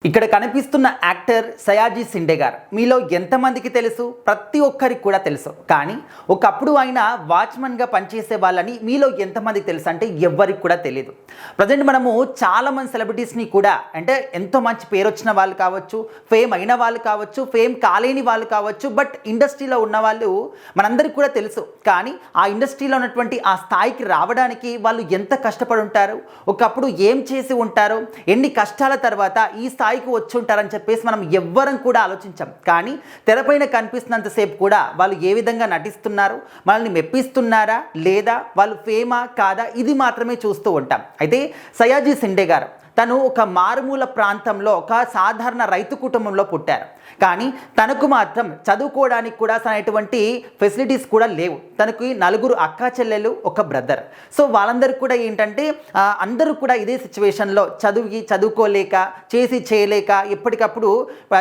ఇక్కడ కనిపిస్తున్న యాక్టర్ సయాజీ షిండే గారు మీలో ఎంతమందికి తెలుసు? ప్రతి ఒక్కరికి కూడా తెలుసు. కానీ ఒకప్పుడు ఆయన వాచ్మన్గా పనిచేసే వాళ్ళని మీలో ఎంతమందికి తెలుసు అంటే ఎవ్వరికి కూడా తెలియదు. ప్రజెంట్ మనము చాలామంది సెలబ్రిటీస్ని కూడా అంటే ఎంతో మంచి పేరు వచ్చిన వాళ్ళు కావచ్చు, ఫేమ్ అయిన వాళ్ళు కావచ్చు, ఫేమ్ కాలేని వాళ్ళు కావచ్చు, బట్ ఇండస్ట్రీలో ఉన్న వాళ్ళు మనందరికీ కూడా తెలుసు. కానీ ఆ ఇండస్ట్రీలో ఉన్నటువంటి ఆ స్థాయికి రావడానికి వాళ్ళు ఎంత కష్టపడి ఉంటారు, ఒకప్పుడు ఏం చేసి ఉంటారు, ఎన్ని కష్టాల తర్వాత ఈ స్థాయికి వచ్చి ఉంటారని చెప్పేసి మనం ఎవ్వరం కూడా ఆలోచించాం. కానీ తెరపైన కనిపిస్తున్నంతసేపు కూడా వాళ్ళు ఏ విధంగా నటిస్తున్నారు, మనల్ని మెప్పిస్తున్నారా లేదా, వాళ్ళు ఫేమా కాదా, ఇది మాత్రమే చూస్తూ ఉంటాం. అయితే సయాజీ షిండే గారు తను ఒక మారుమూల ప్రాంతంలో ఒక సాధారణ రైతు కుటుంబంలో పుట్టారు. కానీ తనకు మాత్రం చదువుకోవడానికి కూడా ఎటువంటి ఫెసిలిటీస్ కూడా లేవు. తనకి 4 అక్కా చెల్లెలు, ఒక బ్రదర్. సో వాళ్ళందరికీ కూడా ఏంటంటే అందరూ కూడా ఇదే సిచ్యువేషన్లో చదువుకోలేక, చేయలేక ఎప్పటికప్పుడు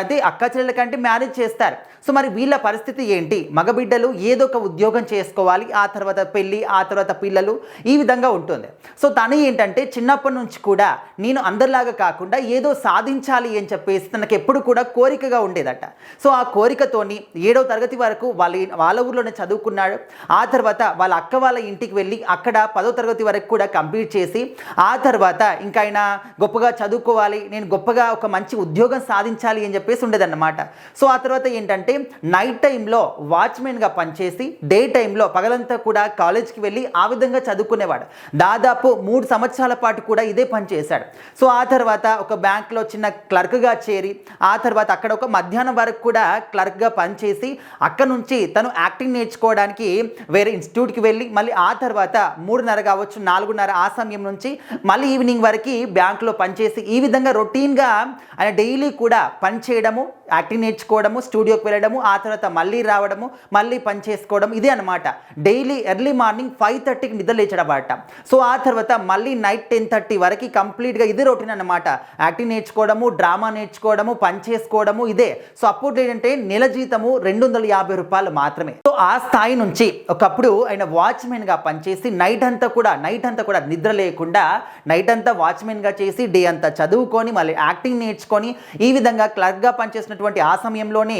అదే అక్కా చెల్లెల కంటే మ్యారేజ్ చేస్తారు. సో మరి వీళ్ళ పరిస్థితి ఏంటి? మగబిడ్డలు ఏదో ఒక ఉద్యోగం చేసుకోవాలి, ఆ తర్వాత పెళ్ళి, ఆ తర్వాత పిల్లలు, ఈ విధంగా ఉంటుంది. సో తను ఏంటంటే చిన్నప్పటి నుంచి కూడా నేను అందరిలాగా కాకుండా ఏదో సాధించాలి అని చెప్పేసి తనకు ఎప్పుడు కూడా కోరికగా ఉండేదట. సో ఆ కోరికతోని 7వ తరగతి వరకు వాళ్ళ ఊర్లోనే చదువుకున్నాడు. ఆ తర్వాత వాళ్ళ అక్క వాళ్ళ ఇంటికి వెళ్ళి అక్కడ 10వ తరగతి వరకు కూడా కంప్లీట్ చేసి ఆ తర్వాత ఇంకా ఆయన గొప్పగా చదువుకోవాలి, నేను గొప్పగా ఒక మంచి ఉద్యోగం సాధించాలి అని చెప్పేసి ఉండేదన్నమాట. సో ఆ తర్వాత ఏంటంటే నైట్ టైంలో వాచ్మెన్గా పనిచేసి డే టైంలో పగలంతా కూడా కాలేజ్కి వెళ్ళి ఆ విధంగా చదువుకునేవాడు. దాదాపు 3 సంవత్సరాల పాటు కూడా ఇదే పని చేశాడు. సో ఆ తర్వాత ఒక బ్యాంక్లో చిన్న క్లర్క్గా చేరి ఆ తర్వాత అక్కడ ఒక మధ్యాహ్నం వరకు కూడా క్లర్క్గా పనిచేసి అక్కడ నుంచి తను యాక్టింగ్ నేర్చుకోవడానికి వేరే ఇన్స్టిట్యూట్కి వెళ్ళి మళ్ళీ ఆ తర్వాత 3:30 కావచ్చు 4:30 ఆ సమయం నుంచి మళ్ళీ ఈవినింగ్ వరకు బ్యాంకులో పనిచేసి ఈ విధంగా రొటీన్గా ఆయన డైలీ కూడా పని చేయడము, యాక్టింగ్ నేర్చుకోవడము, స్టూడియోకి వెళ్ళడము, ఆ తర్వాత మళ్ళీ రావడము, మళ్ళీ పని చేసుకోవడం, ఇదే అనమాట. డైలీ ఎర్లీ మార్నింగ్ 5:30కి నిద్ర లేచడమాట. సో ఆ తర్వాత మళ్ళీ నైట్ 10:30 వరకు కంప్లీట్గా ఇది రొటీన్ అనమాట. యాక్టింగ్ నేర్చుకోవడము, డ్రామా నేర్చుకోవడము, పని చేసుకోవడము, ఇదే. సో అప్పుడు ఏంటంటే నెల జీతము ₹250 మాత్రమే. సో ఆ స్థాయి నుంచి ఒకప్పుడు ఆయన వాచ్మెన్గా పనిచేసి నైట్ అంతా కూడా నిద్ర లేకుండా నైట్ అంతా వాచ్మెన్గా చేసి డే అంతా చదువుకొని మళ్ళీ యాక్టింగ్ నేర్చుకొని ఈ విధంగా క్లర్క్గా పనిచేసినటువంటి ఆ సమయంలోనే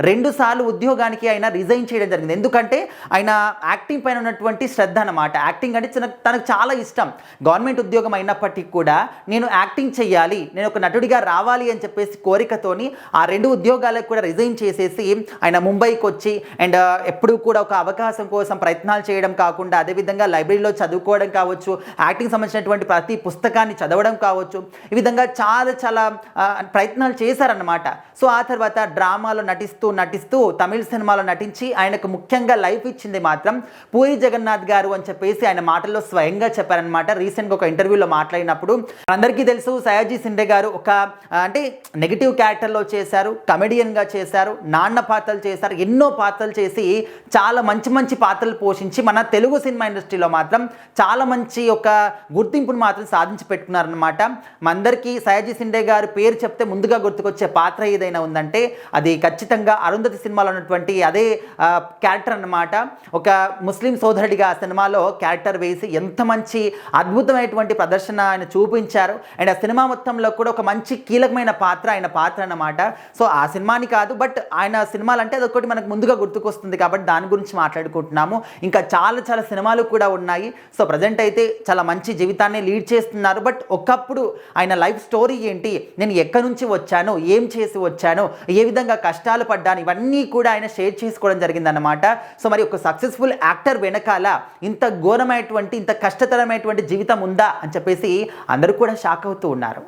2 సార్లు ఉద్యోగానికి ఆయన రిజైన్ చేయడం జరిగింది. ఎందుకంటే ఆయన యాక్టింగ్ పైన ఉన్నటువంటి శ్రద్ధ అనమాట. యాక్టింగ్ అంటే తనకు చాలా ఇష్టం. గవర్నమెంట్ ఉద్యోగం అయినప్పటికీ కూడా నేను యాక్టింగ్ చేయాలి, నేను ఒక నటుడిగా రావాలి అని చెప్పేసి కోరికతోని ఆ 2 ఉద్యోగాలకు కూడా రిజైన్ చేసేసి ఆయన ముంబైకి వచ్చి అండ్ ఎప్పుడూ కూడా ఒక అవకాశం కోసం ప్రయత్నాలు చేయడం కాకుండా అదేవిధంగా లైబ్రరీలో చదువుకోవడం కావచ్చు, యాక్టింగ్ సంబంధించినటువంటి ప్రతి పుస్తకాన్ని చదవడం కావచ్చు, ఈ విధంగా చాలా ప్రయత్నాలు చేశారన్నమాట. సో ఆ తర్వాత డ్రామాలో నటిస్తూ తమిళ సినిమాలో నటించి ఆయనకు ముఖ్యంగా లైఫ్ ఇచ్చింది మాత్రం పూరి జగన్నాథ్ గారు అని చెప్పేసి ఆయన మాటల్లో స్వయంగా చెప్పారనమాట. రీసెంట్గా ఒక ఇంటర్వ్యూలో మాట్లాడినప్పుడు అందరికీ తెలుసు సయాజీ షిండే గారు ఒక అంటే నెగిటివ్ క్యారెక్టర్లో చేశారు, కమెడియన్గా చేశారు, నాన్న పాత్రలు చేశారు, ఎన్నో పాత్రలు చేసి చాలా మంచి పాత్రలు పోషించి మన తెలుగు సినిమా ఇండస్ట్రీలో మాత్రం చాలా మంచి ఒక గుర్తింపును మాత్రం సాధించి పెట్టుకున్నారనమాట. మనందరికీ సయాజీ షిండే గారు పేరు చెప్తే ముందుగా గుర్తుకొచ్చే పాత్ర ఏదైనా ఉందంటే అది ఖచ్చితంగా అరుంధతి సినిమాలో ఉన్నటువంటి అదే క్యారెక్టర్ అన్నమాట. ఒక ముస్లిం సోదరుడిగా ఆ సినిమాలో క్యారెక్టర్ వేసి ఎంత మంచి అద్భుతమైనటువంటి ప్రదర్శన ఆయన చూపించారు. అండ్ ఆ సినిమా మొత్తంలో కూడా ఒక మంచి కీలకమైన పాత్ర ఆయన పాత్ర అన్నమాట. సో ఆ సినిమాని కాదు బట్ ఆయన సినిమాలు అంటే అదొకటి మనకు ముందుగా గుర్తుకొస్తుంది కాబట్టి దాని గురించి మాట్లాడుకుంటున్నాము. ఇంకా చాలా సినిమాలు కూడా ఉన్నాయి. సో ప్రజెంట్ అయితే చాలా మంచి జీవితాన్ని లీడ్ చేస్తున్నారు. బట్ ఒకప్పుడు ఆయన లైఫ్ స్టోరీ ఏంటి, నేను ఎక్కడి నుంచి వచ్చాను, ఏం చేసి వచ్చాను, ఏ విధంగా కష్టాలు పడ్డాను, ఇవన్నీ కూడా ఆయన షేర్ చేసుకోవడం జరిగిందన్నమాట. సో మరి ఒక సక్సెస్ఫుల్ యాక్టర్ వెనకాల ఇంత ఘోరమైనటువంటి ఇంత కష్టతరమైనటువంటి జీవితం ఉందా అని చెప్పేసి అందరూ కూడా షాక్ అవుతూ ఉన్నారు.